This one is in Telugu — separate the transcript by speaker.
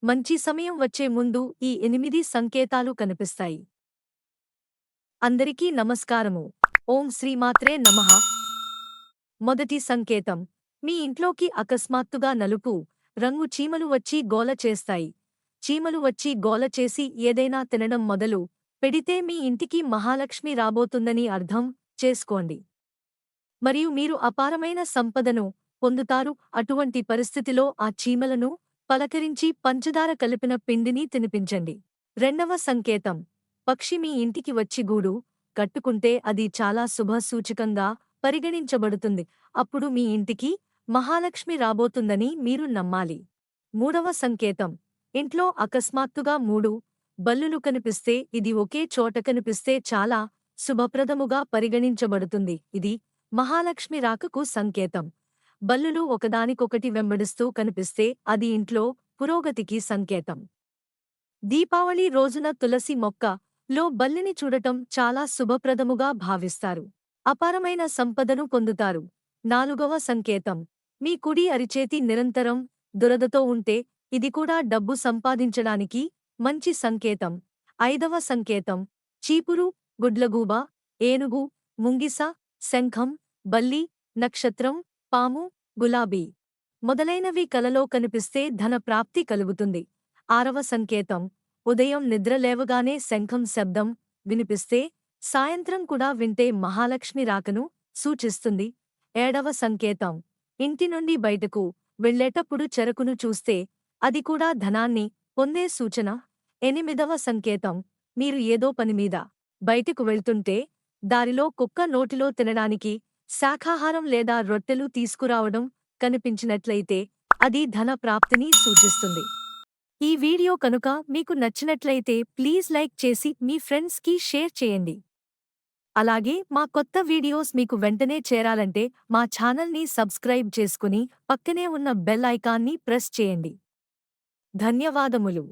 Speaker 1: మంచి సమయం వచ్చే ముందు ఈ 8 సంకేతాలు కనిపిస్తాయి. అందరికీ నమస్కారము. ఓం శ్రీమాత్రే నమః. మొదటి సంకేతం, మీ ఇంట్లోకి అకస్మాత్తుగా నలుపు రంగు చీమలు వచ్చి గోల చేస్తాయి. చీమలు వచ్చి గోల చేసి ఏదైనా తినడం మొదలు పెడితే మీ ఇంటికి మహాలక్ష్మి రాబోతుందని అర్థం చేసుకోండి. మరియు మీరు అపారమైన సంపదను పొందుతారు. అటువంటి పరిస్థితిలో ఆ చీమలను పలకరించి పంచదార కలిపిన పిండిని తినిపించండి. రెండవ సంకేతం, పక్షి మీ ఇంటికి వచ్చి గూడు కట్టుకుంటే అది చాలా శుభ సూచకంగా పరిగణించబడుతుంది. అప్పుడు మీ ఇంటికి మహాలక్ష్మి రాబోతుందని మీరు నమ్మాలి. మూడవ సంకేతం, ఇంట్లో అకస్మాత్తుగా 3 బల్లులు కనిపిస్తే, ఇది ఒకే చోట కనిపిస్తే చాలా శుభప్రదముగా పరిగణించబడుతుంది. ఇది మహాలక్ష్మి రాకకు సంకేతం. బల్లులు ఒకదానికొకటి వెంబడిస్తూ కనిపిస్తే అది ఇంట్లో పురోగతికి సంకేతం. దీపావళి రోజున తులసి మొక్క లో బల్లిని చూడటం చాలా శుభప్రదముగా భావిస్తారు. అపారమైన సంపదను పొందుతారు. నాలుగవ సంకేతం, మీ కుడి అరిచేతి నిరంతరం దురదతో ఉంటే ఇది కూడా డబ్బు సంపాదించడానికి మంచి సంకేతం. ఐదవ సంకేతం, చీపురు, గుడ్లగూబ, ఏనుగు, ముంగిస, శంఖం, బల్లి, నక్షత్రం, పాము, గులాబీ మొదలైనవి కలలో కనిపిస్తే ధన ప్రాప్తి కలుగుతుంది. ఆరవ సంకేతం, ఉదయం నిద్ర లేవగానే శంఖం శబ్దం వినిపిస్తే సాయంత్రం కూడా వింటే మహాలక్ష్మి రాకను సూచిస్తుంది. ఏడవ సంకేతం, ఇంటి నుండి బయటకు వెళ్ళేటప్పుడు చెరకును చూస్తే అది కూడా ధనాన్ని పొందే సూచన. ఎనిమిదవ సంకేతం, మీరు ఏదో పనిమీద బయటకు వెళ్తుంటే దారిలో కుక్క నోటిలో తినడానికి శాఖాహారం లేదా రొట్టెలు తీసుకురావడం కనిపించినట్లయితే అది ధన ప్రాప్తిని సూచిస్తుంది. ఈ వీడియో కనుక మీకు నచ్చినట్లయితే ప్లీజ్ లైక్ చేసి మీ ఫ్రెండ్స్కి షేర్ చేయండి. అలాగే మా కొత్త వీడియోస్ మీకు వెంటనే చేరాలంటే మా ఛానల్ని సబ్స్క్రైబ్ చేసుకుని పక్కనే ఉన్న బెల్ ఐకాన్ని ప్రెస్ చేయండి. ధన్యవాదములు.